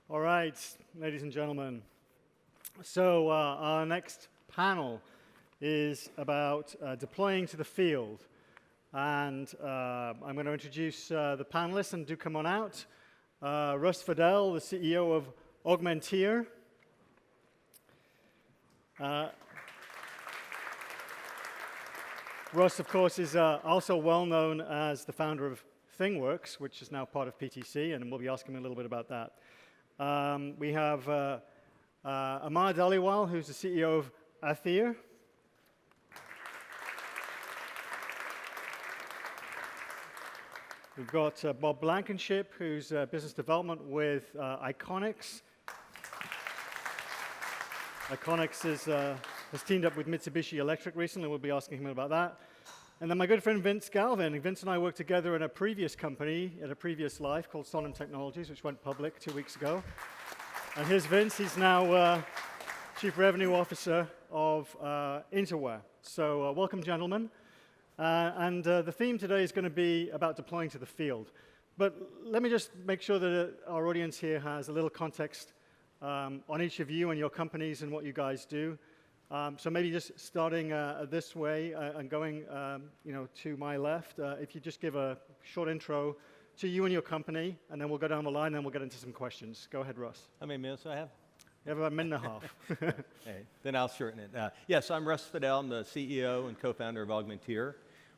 All right, ladies and gentlemen. So our next panel is about deploying to the field. And I'm going to introduce the panelists, and do come on out. Russ Fidel, the CEO of Augmentir. Russ, of course, is also well known as the founder of ThingWorx, which is now part of PTC, and we'll be asking him a little bit about that. We have Amar Dhaliwal, who's the CEO of Atheer. We've got Bob Blankenship, who's business development with IKonics. IKonics has teamed up with Mitsubishi Electric recently. We'll be asking him about that. And then my good friend Vince Galvin. Vince and I worked together in a previous company, in a previous life, called Sonim Technologies, which went public 2 weeks ago. And here's Vince. He's now Chief Revenue Officer of Intoware. So welcome, gentlemen. And the theme today is going to be about deploying to the field. But let me just make sure that our audience here has a little context on each of you and your companies and what you guys do. So maybe just starting this way and going to my left, if you just give a short intro to you and your company, and then we'll go down the line, and then we'll get into some questions. Go ahead, Russ. How many minutes do I have? You have about a minute and a half. Okay, then I'll shorten it. Yes, I'm Russ Fidel. I'm the CEO and co-founder of Augmentir.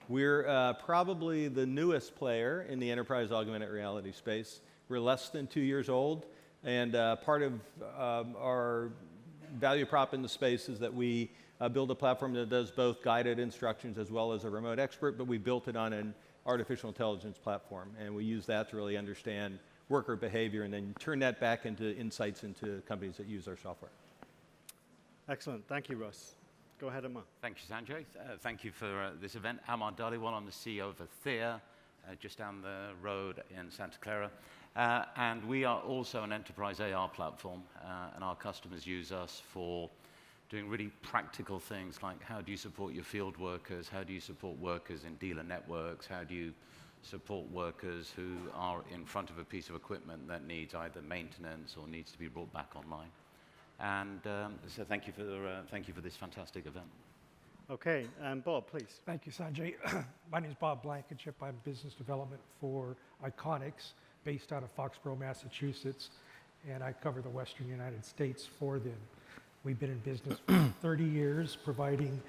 We're probably the newest player in the enterprise augmented reality space. We're less than 2 years old, and part of our value prop in the space is that we build a platform that does both guided instructions as well as a remote expert, but we built it on an artificial intelligence platform, and we use that to really understand worker behavior and then turn that back into insights into companies that use our software. Excellent. Thank you, Russ. Go ahead, Amar. Thank you, Sanjay. Thank you for this event. Amar Dhaliwal, I'm the CEO of Atheer, just down the road in Santa Clara. And we are also an enterprise AR platform, and our customers use us for doing really practical things like how do you support your field workers, how do you support workers in dealer networks, how do you support workers who are in front of a piece of equipment that needs either maintenance or needs to be brought back online. And so thank you for this fantastic event. Okay, and Bob, please. Thank you, Sanjay. My name is Bob Blankenship. I'm business development for IKonics, based out of Foxborough, Massachusetts, and I cover the Western United States for them. We've been in business for 30 years, providing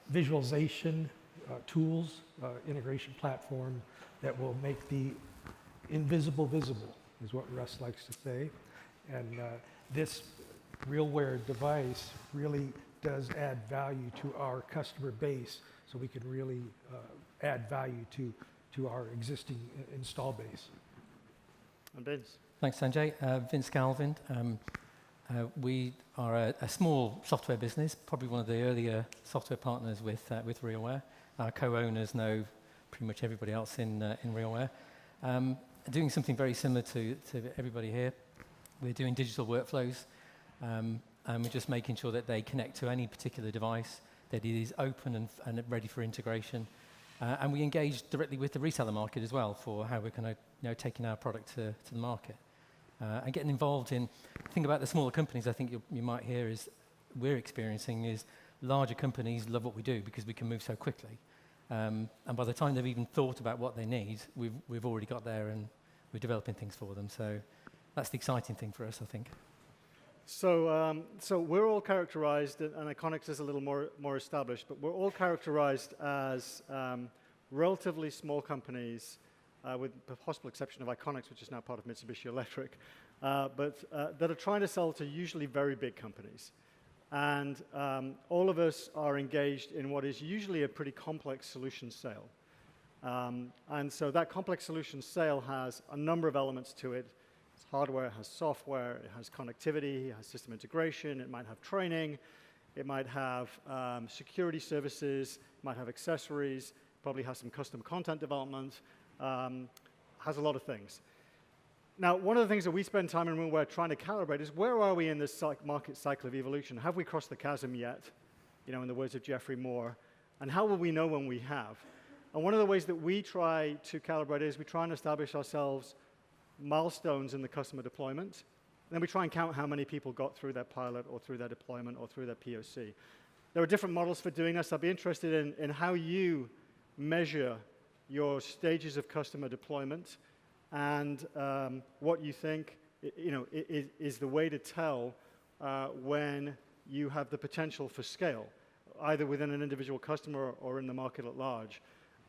visualization tools, integration platform that will make the invisible visible, is what Russ likes to say. And this RealWear device really does add value to our customer base, so we can really add value to our existing install base. And Vince. Thanks, Sanjay. Vince Galvin. We are a small software business, probably one of the earlier software partners with RealWear. Our co-owners know pretty much everybody else in RealWear. Doing something very similar to everybody here. We're doing digital workflows, and we're just making sure that they connect to any particular device, that it is open and ready for integration. And we engage directly with the reseller market as well for how we're kind of taking our product to the market. And getting involved in, think about the smaller companies, I think you might hear is, we're experiencing is larger companies love what we do because we can move so quickly. And by the time they've even thought about what they need, we've already got there and we're developing things for them. So that's the exciting thing for us, I think. So we're all characterized, and IKonics is a little more established, but we're all characterized as relatively small companies, with the possible exception of IKonics, which is now part of Mitsubishi Electric, but that are trying to sell to usually very big companies. And all of us are engaged in what is usually a pretty complex solution sale. And so that complex solution sale has a number of elements to it. It's hardware, it has software, it has connectivity, it has system integration, it might have training, it might have security services, it might have accessories, probably has some custom content development, has a lot of things. Now, one of the things that we spend time in RealWear trying to calibrate is where are we in this market cycle of evolution? Have we crossed the chasm yet? In the words of Jeffrey Moore. And how will we know when we have? And one of the ways that we try to calibrate is we try and establish ourselves milestones in the customer deployment. Then we try and count how many people got through that pilot or through that deployment or through that POC. There are different models for doing this. I'd be interested in how you measure your stages of customer deployment and what you think is the way to tell when you have the potential for scale, either within an individual customer or in the market at large.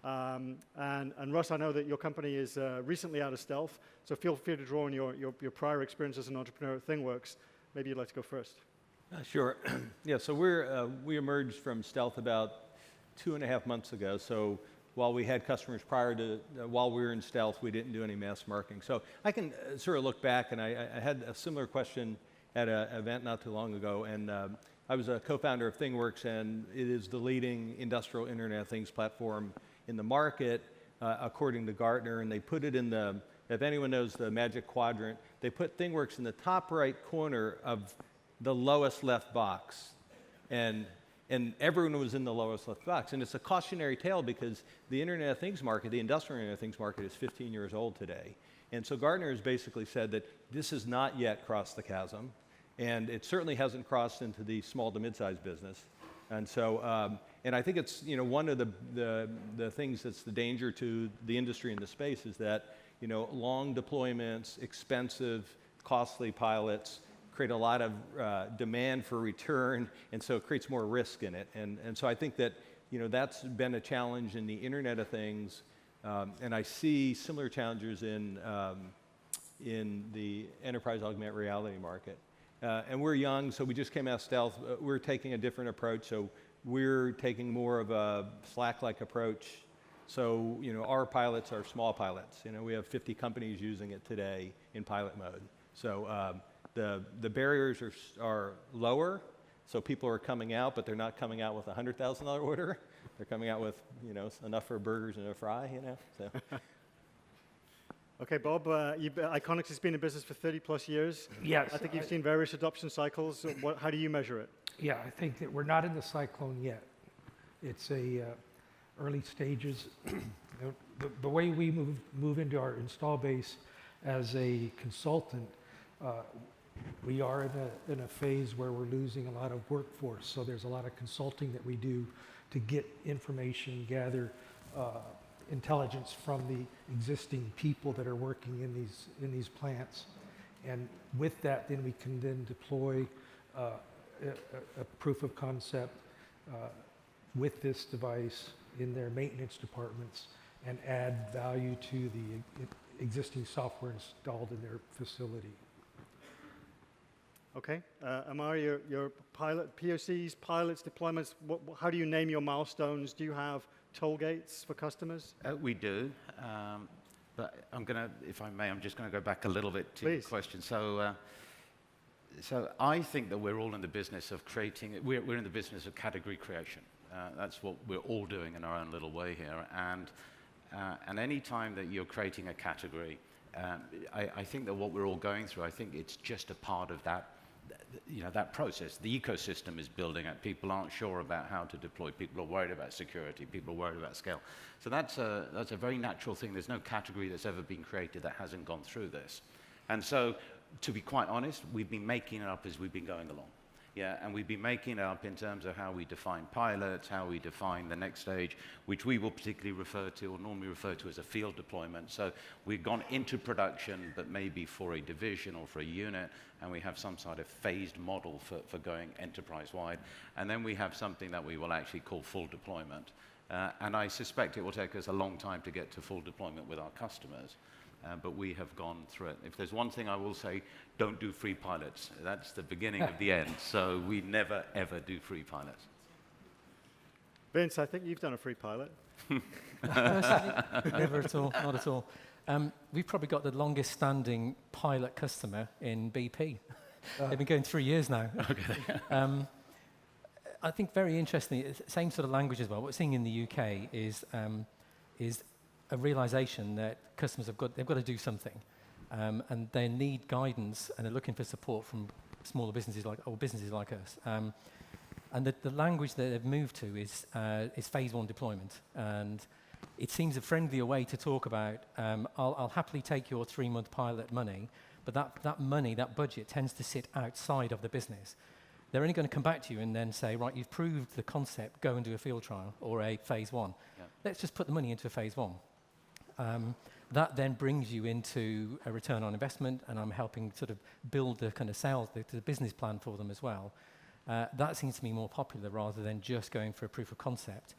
And Russ, I know that your company is recently out of stealth, so feel free to draw on your prior experience as an entrepreneur at ThingWorks. Maybe you'd like to go first. Sure. Yeah, so we emerged from stealth about 2.5 months ago. So while we had customers prior to, while we were in stealth, we didn't do any mass marketing. So I can sort of look back, and I had a similar question at an event not too long ago, and I was a co-founder of ThingWorks, and it is the leading industrial Internet of Things platform in the market, according to Gartner, and they put it in the, if anyone knows the Magic Quadrant, they put ThingWorks in the top right corner of the lowest left box, and everyone was in the lowest left box. And it's a cautionary tale because the Internet of Things market, the industrial Internet of Things market, is 15 years old today. And so Gartner has basically said that this has not yet crossed the chasm, and it certainly hasn't crossed into the small to mid-sized business. And so, and I think it's, one of the things that's the danger to the industry in the space is that, long deployments, expensive, costly pilots create a lot of demand for return, and so it creates more risk in it. And so I think that, that's been a challenge in the Internet of Things, and I see similar challenges in the enterprise augmented reality market. And we're young, so we just came out of stealth. We're taking a different approach, so we're taking more of a Slack-like approach. So, our pilots are small pilots. We have 50 companies using it today in pilot mode. So the barriers are lower, so people are coming out, but they're not coming out with a $100,000 order. They're coming out with, enough for burgers and a fry, So. Okay, Bob, IKonics has been in business for 30 plus years. Yes. I think you've seen various adoption cycles. How do you measure it? Yeah, I think that we're not in the cyclone yet. It's early stages. The way we move into our install base as a consultant, we are in a phase where we're losing a lot of workforce. So there's a lot of consulting that we do to get information, gather intelligence from the existing people that are working in these plants. And with that, then we can then deploy a proof of concept with this device in their maintenance departments and add value to the existing software installed in their facility. Okay, Amar, your pilot POCs, pilots, deployments. How do you name your milestones? Do you have toll gates for customers? We do, but if I may, I'm just going to go back a little bit to your question. So I think that we're all in the business of creating. We're in the business of category creation. That's what we're all doing in our own little way here. And any time that you're creating a category, I think that what we're all going through, I think it's just a part of that. That process. The ecosystem is building it. People aren't sure about how to deploy. People are worried about security. People are worried about scale. So that's a very natural thing. There's no category that's ever been created that hasn't gone through this. And so, to be quite honest, we've been making it up as we've been going along. Yeah, and we've been making it up in terms of how we define pilots, how we define the next stage, which we will particularly refer to or normally refer to as a field deployment. So we've gone into production, but maybe for a division or for a unit, and we have some sort of phased model for going enterprise-wide. And then we have something that we will actually call full deployment. And I suspect it will take us a long time to get to full deployment with our customers. But we have gone through it. If there's one thing I will say, don't do free pilots. That's the beginning of the end. So we never, ever do free pilots. Vince, I think you've done a free pilot. Never at all, not at all. We've probably got the longest standing pilot customer in BP. They've been going 3 years now. Okay. I think very interestingly, same sort of language as well. What we're seeing in the UK is a realization that customers they've got to do something, and they need guidance, and they're looking for support from smaller businesses like us. And the language that they've moved to is phase one deployment, and it seems a friendlier way to talk about, I'll happily take your 3-month pilot money, but that money, that budget, tends to sit outside of the business. They're only going to come back to you and then say, right, you've proved the concept, go and do a field trial or a phase 1. Yeah. Let's just put the money into a phase 1. That then brings you into a return on investment, and I'm helping sort of build the kind of sales, the business plan for them as well. That seems to be more popular rather than just going for a proof of concept.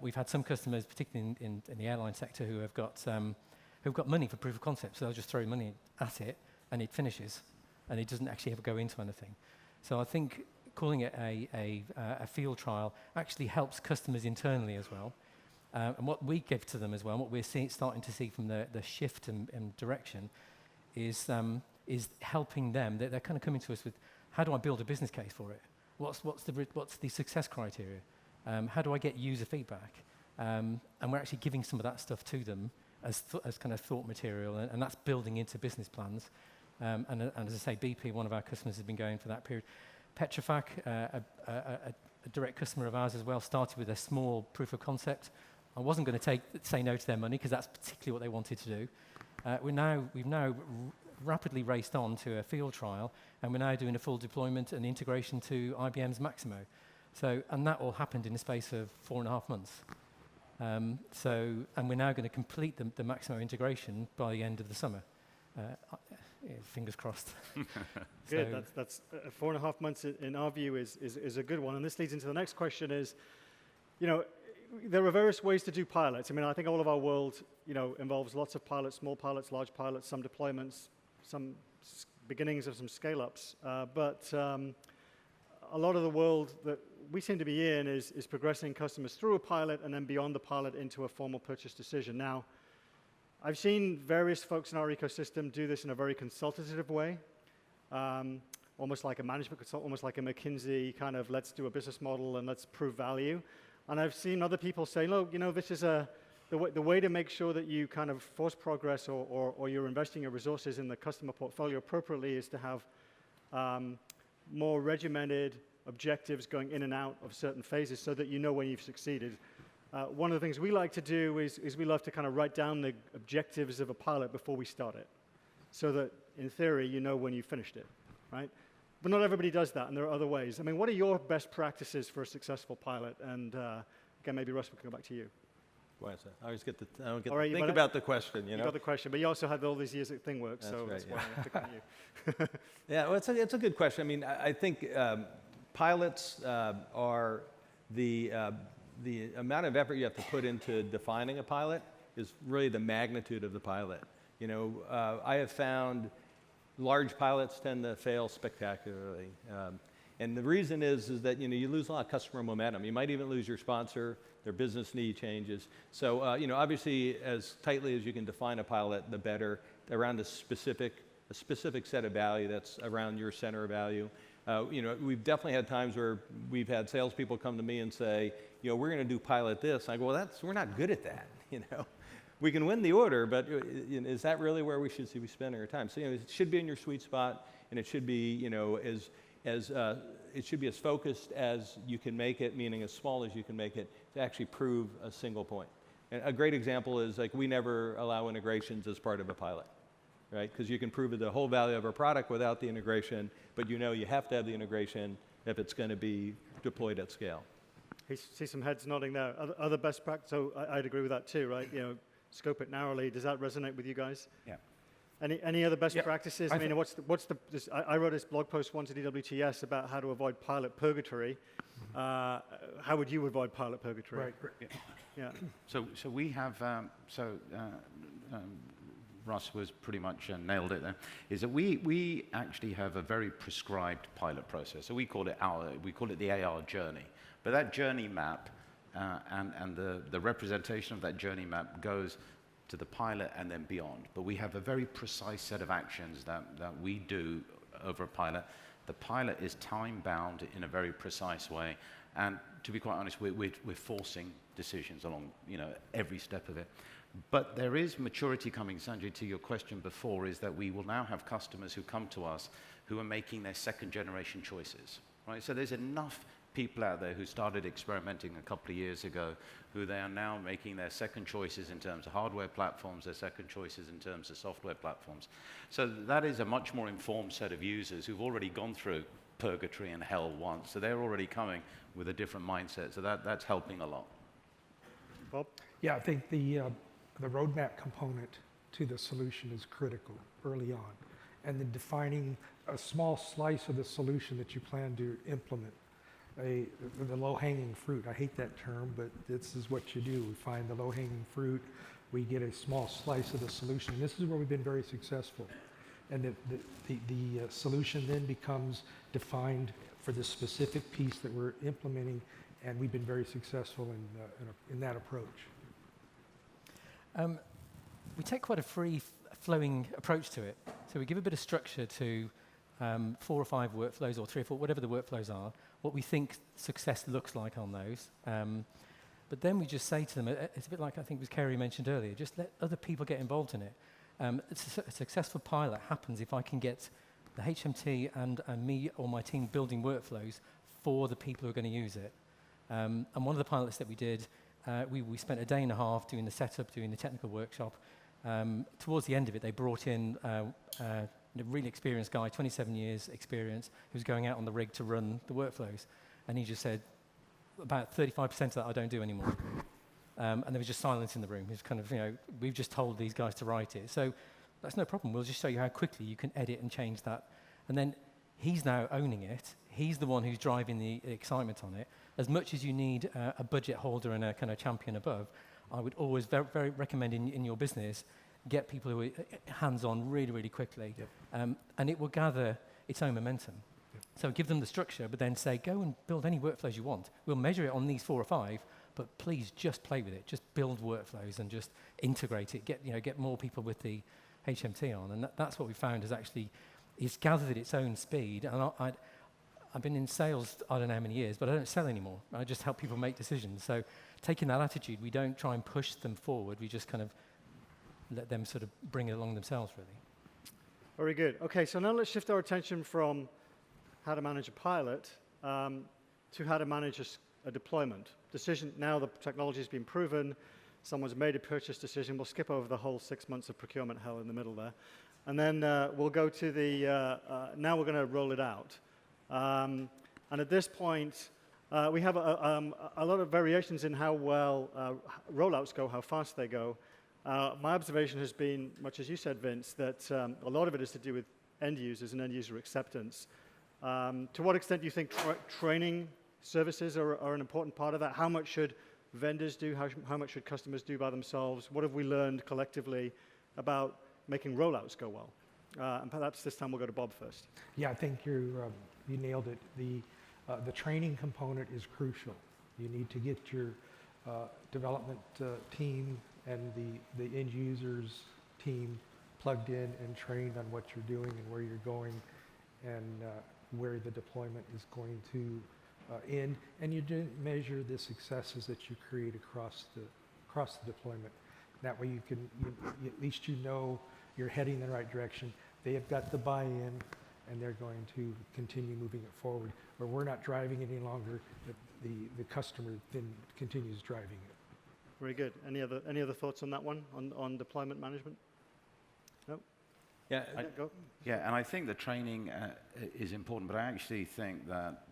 We've had some customers, particularly in the airline sector, who've got money for proof of concept, so they'll just throw money at it, and it finishes, and it doesn't actually ever go into anything. So I think calling it a field trial actually helps customers internally as well. And what we give to them as well, and what we're starting to see from the shift and direction, is helping them. They're kind of coming to us with, how do I build a business case for it? What's the success criteria? How do I get user feedback? And we're actually giving some of that stuff to them as kind of thought material, and that's building into business plans. And as I say, BP, one of our customers, has been going for that period. Petrofac, a direct customer of ours as well, started with a small proof of concept. I wasn't going to say no to their money because that's particularly what they wanted to do. We've now rapidly raced on to a field trial, and we're now doing a full deployment and integration to IBM's Maximo. And that all happened in the space of 4.5 months. And we're now going to complete the Maximo integration by the end of the summer. Fingers crossed. Good. That's 4.5 months in our view is a good one. And this leads into the next question: is, there are various ways to do pilots. I mean, I think all of our world, involves lots of pilots, small pilots, large pilots, some deployments, some beginnings of some scale-ups. But a lot of the world that we seem to be in is progressing customers through a pilot and then beyond the pilot into a formal purchase decision. Now, I've seen various folks in our ecosystem do this in a very consultative way, almost like a management consultant, almost like a McKinsey kind of, let's do a business model and let's prove value. And I've seen other people say, look, this is the way to make sure that you kind of force progress or you're investing your resources in the customer portfolio appropriately is to have more regimented objectives going in and out of certain phases so that you know when you've succeeded. One of the things we like to do is we love to kind of write down the objectives of a pilot before we start it, so that in theory you know when you finished it, right? But not everybody does that, and there are other ways. I mean, what are your best practices for a successful pilot? And again, maybe Russ, we can go back to you. Why is that? I always get to right, think about the question, You got the question, but you also had all these years at ThingWorks, so right, that's why I picked on you. Yeah, well, it's a good question. I mean, I think pilots are the amount of effort you have to put into defining a pilot is really the magnitude of the pilot. I have found large pilots tend to fail spectacularly. And the reason is that you lose a lot of customer momentum. You might even lose your sponsor, their business need changes. So obviously, as tightly as you can define a pilot, the better, around a specific set of value that's around your center of value. We've definitely had times where we've had salespeople come to me and say, we're going to do pilot this. I go, well, we're not good at that. We can win the order, but is that really where we should be spending our time? So it should be in your sweet spot, and it should be it should be as focused as you can make it, meaning as small as you can make it, to actually prove a single point. And a great example is we never allow integrations as part of a pilot, right? Because you can prove the whole value of a product without the integration, but you have to have the integration if it's going to be deployed at scale. I see some heads nodding there. Other best practice, so I'd agree with that too, right? Scope it narrowly. Does that resonate with you guys? Yeah. Any other best practices? I mean, I wrote this blog post once at EWTS about how to avoid pilot purgatory. How would you avoid pilot purgatory? Right. Yeah. So we have, Russ was pretty much nailed it there, is that we actually have a very prescribed pilot process. So we call it the AR journey. But that journey map and the representation of that journey map goes to the pilot and then beyond. But we have a very precise set of actions that we do over a pilot. The pilot is time-bound in a very precise way. And to be quite honest, we're forcing decisions along every step of it. But there is maturity coming, Sanjay, to your question before, is that we will now have customers who come to us who are making their second-generation choices. Right? So there's enough people out there who started experimenting a couple of years ago, who they are now making their second choices in terms of hardware platforms, their second choices in terms of software platforms. So that is a much more informed set of users who've already gone through purgatory and hell once. So they're already coming with a different mindset. So that's helping a lot. Bob? Yeah, I think the roadmap component to the solution is critical early on. And then defining a small slice of the solution that you plan to implement. The low-hanging fruit. I hate that term, but this is what you do. We find the low-hanging fruit. We get a small slice of the solution. And this is where we've been very successful. And the solution then becomes defined for the specific piece that we're implementing, and we've been very successful in that approach. We take quite a free-flowing approach to it. So we give a bit of structure to 4 or 5 workflows, or 3 or 4, whatever the workflows are, what we think success looks like on those. But then we just say to them, it's a bit like I think it was Kerry mentioned earlier, just let other people get involved in it. A successful pilot happens if I can get the HMT and me or my team building workflows for the people who are going to use it. And one of the pilots that we did, we spent a day and a half doing the setup, doing the technical workshop. Towards the end of it, they brought in a really experienced guy, 27 years experience, who's going out on the rig to run the workflows. And he just said, about 35% of that I don't do anymore. And there was just silence in the room. It was kind of, we've just told these guys to write it. So that's no problem. We'll just show you how quickly you can edit and change that. And then he's now owning it. He's the one who's driving the excitement on it. As much as you need a budget holder and a kind of champion above, I would always very, very recommend in your business, get people who are hands-on really, really quickly. Yep. And it will gather its own momentum. Yep. So give them the structure, but then say, go and build any workflows you want. We'll measure it on these 4 or 5, but please just play with it. Just build workflows and just integrate it. Get more people with the HMT on. And that's what we found is actually, it's gathered at its own speed. And I've been in sales, I don't know how many years, but I don't sell anymore. I just help people make decisions. So taking that attitude, we don't try and push them forward. We just kind of let them sort of bring it along themselves, really. Very good. Okay, so now let's shift our attention from how to manage a pilot to how to manage a deployment. Decision, now the technology has been proven, someone's made a purchase decision. We'll skip over the whole 6 months of procurement hell in the middle there. And then we'll go to the, now we're going to roll it out. And at this point, we have a lot of variations in how well rollouts go, how fast they go. My observation has been, much as you said, Vince, that a lot of it is to do with end users and end user acceptance. To what extent do you think training services are an important part of that? How much should vendors do? How much should customers do by themselves? What have we learned collectively about making rollouts go well? And perhaps this time we'll go to Bob first. Yeah, I think you nailed it. The training component is crucial. You need to get your development team and the end users team plugged in and trained on what you're doing and where you're going and where the deployment is going to end. And you do measure the successes that you create across the deployment. That way you can, at least you know you're heading in the right direction. They have got the buy-in and they're going to continue moving it forward. Where we're not driving it any longer, the customer then continues driving it. Very good. Any other thoughts on that one, on deployment management? No? Yeah, Go. Yeah, and I think the training is important, but I actually think that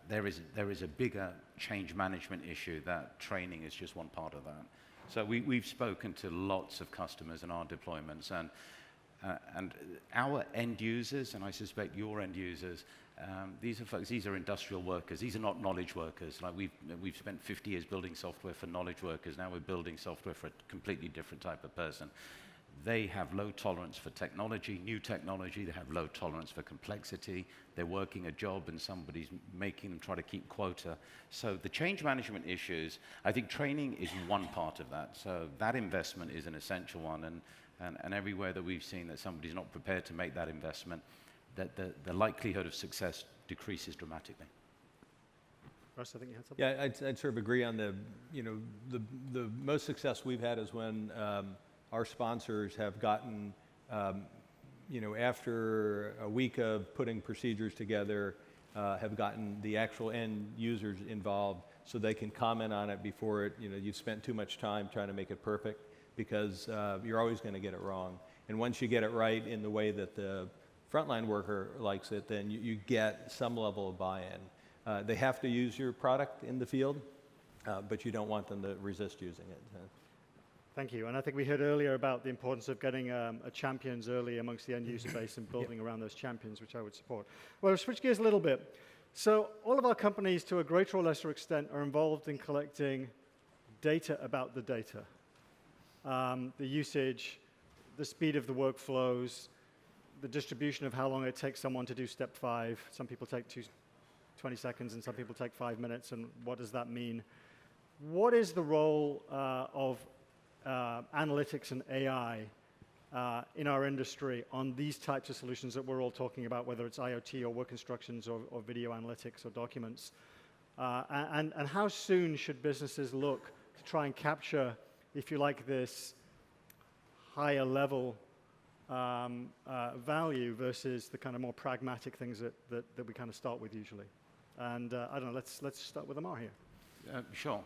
there is a bigger change management issue, that training is just one part of that. So we've spoken to lots of customers in our deployments, and our end users, and I suspect your end users, these are folks, these are industrial workers. These are not knowledge workers. Like we've spent 50 years building software for knowledge workers. Now we're building software for a completely different type of person. They have low tolerance for technology, new technology. They have low tolerance for complexity. They're working a job and somebody's making them try to keep quota. So the change management issues, I think training is one part of that. So that investment is an essential one. And everywhere that we've seen that somebody's not prepared to make that investment, that the likelihood of success decreases dramatically. Russ, I think you had something? yeah, I'd sort of agree on the most success we've had is when our sponsors have gotten, after a week of putting procedures together, have gotten the actual end users involved so they can comment on it before it, you've spent too much time trying to make it perfect, because you're always going to get it wrong. And once you get it right in the way that the frontline worker likes it, then you get some level of buy-in. They have to use your product in the field, but you don't want them to resist using it. Thank you. And I think we heard earlier about the importance of getting champions early amongst the end user base and building around those champions, which I would support. Well, I'll switch gears a little bit. So all of our companies, to a greater or lesser extent, are involved in collecting data about the data. The usage, the speed of the workflows, the distribution of how long it takes someone to do step 5. Some people take 20 seconds and some people take 5 minutes, and what does that mean? What is the role of analytics and AI in our industry on these types of solutions that we're all talking about, whether it's IoT or work instructions or video analytics or documents? And how soon should businesses look to try and capture, if you like, this higher level value versus the kind of more pragmatic things that we kind of start with usually? And I don't know, let's start with Amar here. Sure.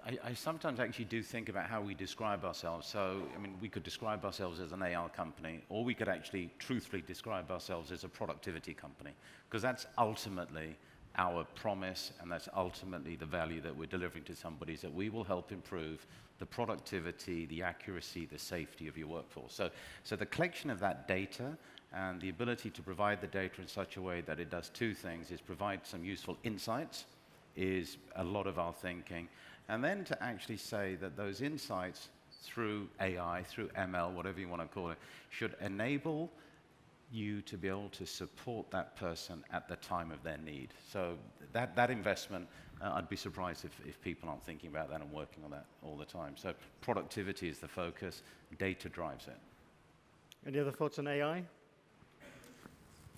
I sometimes actually do think about how we describe ourselves. So, I mean, we could describe ourselves as an AR company, or we could actually truthfully describe ourselves as a productivity company, because that's ultimately our promise, and that's ultimately the value that we're delivering to somebody, is that we will help improve the productivity, the accuracy, the safety of your workforce. So the collection of that data and the ability to provide the data in such a way that it does two things, is provide some useful insights, is a lot of our thinking. And then to actually say that those insights through AI, through ML, whatever you want to call it, should enable you to be able to support that person at the time of their need. So that investment, I'd be surprised if people aren't thinking about that and working on that all the time. So productivity is the focus, data drives it. Any other thoughts on AI?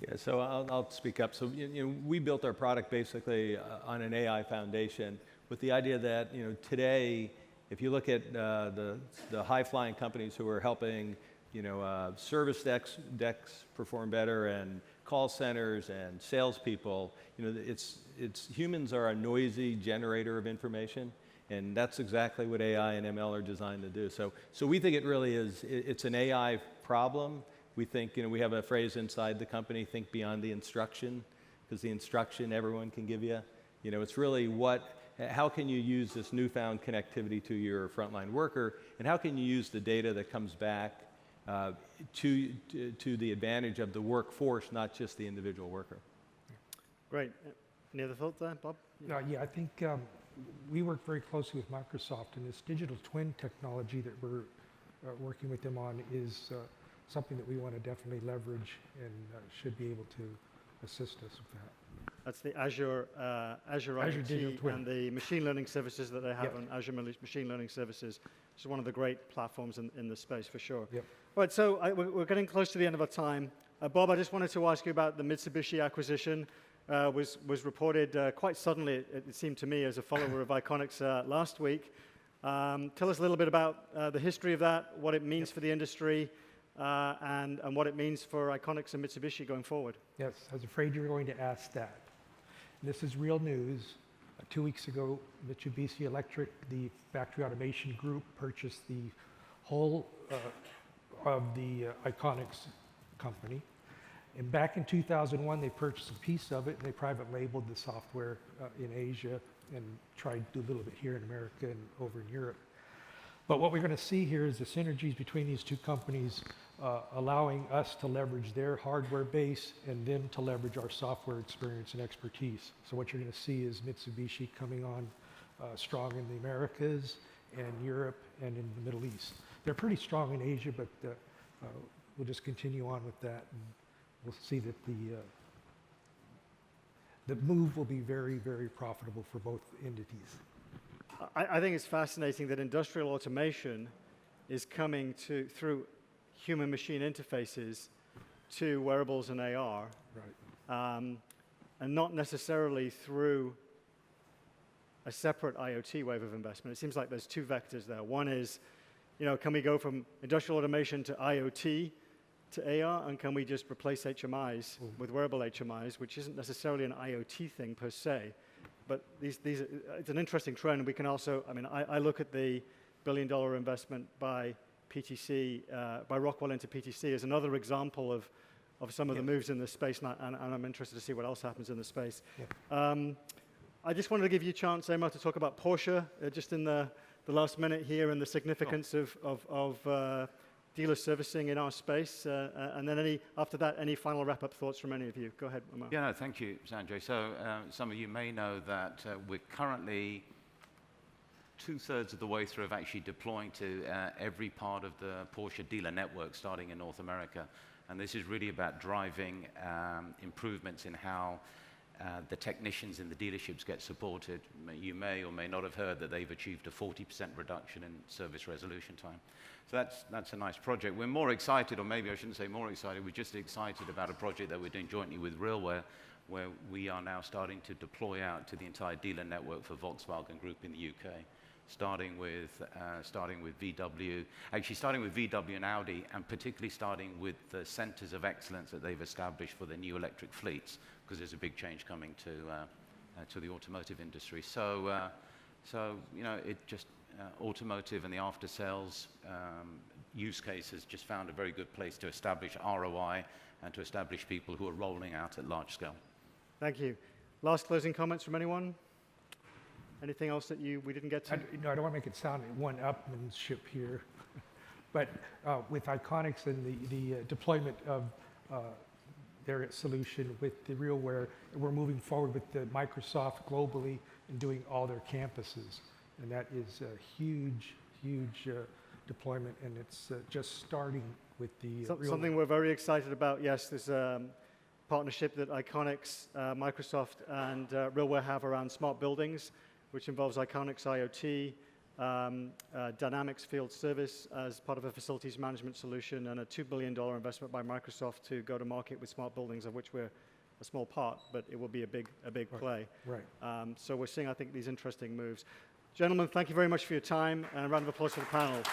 Yeah, so I'll speak up. So we built our product basically on an AI foundation, with the idea that today, if you look at the high-flying companies who are helping service decks perform better, and call centers and salespeople, it's humans are a noisy generator of information, and that's exactly what AI and ML are designed to do. So we think it really is. It's an AI problem. We think we have a phrase inside the company: think beyond the instruction, because the instruction everyone can give you. It's really how can you use this newfound connectivity to your frontline worker, and how can you use the data that comes back to the advantage of the workforce, not just the individual worker. Great. Any other thoughts there, Bob? Yeah, I think we work very closely with Microsoft, and this digital twin technology that we're working with them on is something that we want to definitely leverage, and should be able to assist us with that. That's the Azure Digital IoT Twin. and the machine learning services that they have on Azure Machine Learning Services, which is one of the great platforms in the space for sure. Yep. All right, so we're getting close to the end of our time. Bob, I just wanted to ask you about the Mitsubishi acquisition. Was reported quite suddenly, it seemed to me, as a follower of IKonics last week. Tell us a little bit about the history of that, what it means for the industry, and what it means for IKonics and Mitsubishi going forward. Yes, I was afraid you were going to ask that. This is real news. 2 weeks ago, Mitsubishi Electric, the factory automation group, purchased the whole of the IKonics company. And back in 2001, they purchased a piece of it, and they private labeled the software in Asia, and tried to do a little bit here in America and over in Europe. But what we're going to see here is the synergies between these two companies, allowing us to leverage their hardware base and them to leverage our software experience and expertise. So what you're going to see is Mitsubishi coming on strong in the Americas and Europe and in the Middle East. They're pretty strong in Asia, but we'll just continue on with that, and we'll see that the move will be very, very profitable for both entities. I think it's fascinating that industrial automation is coming through human-machine interfaces to wearables and AR, Right. and not necessarily through a separate IoT wave of investment. It seems like there's two vectors there. One is, can we go from industrial automation to IoT to AR, and can we just replace HMIs with wearable HMIs, which isn't necessarily an IoT thing per se, but it's an interesting trend. We can also, I mean, I look at the billion-dollar investment by PTC, by Rockwell into PTC as another example of some of the moves in this space, and I'm interested to see what else happens in the space. I just wanted to give you a chance, Emma, to talk about Porsche, just in the last minute here, and the significance of dealer servicing in our space, and then after that, any final wrap-up thoughts from any of you? Go ahead, Emma. Yeah, no, thank you, Sanjay. So some of you may know that we're currently 2/3 of the way through of actually deploying to every part of the Porsche dealer network, starting in North America. And this is really about driving improvements in how the technicians in the dealerships get supported. You may or may not have heard that they've achieved a 40% reduction in service resolution time. So that's a nice project. We're more excited, or maybe I shouldn't say more excited, we're just excited about a project that we're doing jointly with RealWear, where we are now starting to deploy out to the entire dealer network for Volkswagen Group in the UK. Starting with VW, actually starting with VW and Audi, and particularly starting with the centers of excellence that they've established for the new electric fleets, because there's a big change coming to the automotive industry. So you know, it just automotive and the after sales use cases just found a very good place to establish ROI and to establish people who are rolling out at large scale. Thank you. Last closing comments from anyone? Anything else that we didn't get to? I don't want to make it sound one-upmanship here, but with IKonics and the deployment of their solution with the RealWear, we're moving forward with the Microsoft globally and doing all their campuses. And that is a huge, huge deployment, and it's just starting with the RealWear. Something we're very excited about, yes, there's a partnership that IKonics, Microsoft, and RealWear have around smart buildings, which involves IKonics IoT, Dynamics Field Service as part of a facilities management solution, and a $2 billion investment by Microsoft to go to market with smart buildings, of which we're a small part, but it will be a big play. Right. So we're seeing, I think, these interesting moves. Gentlemen, thank you very much for your time, and a round of applause for the panel.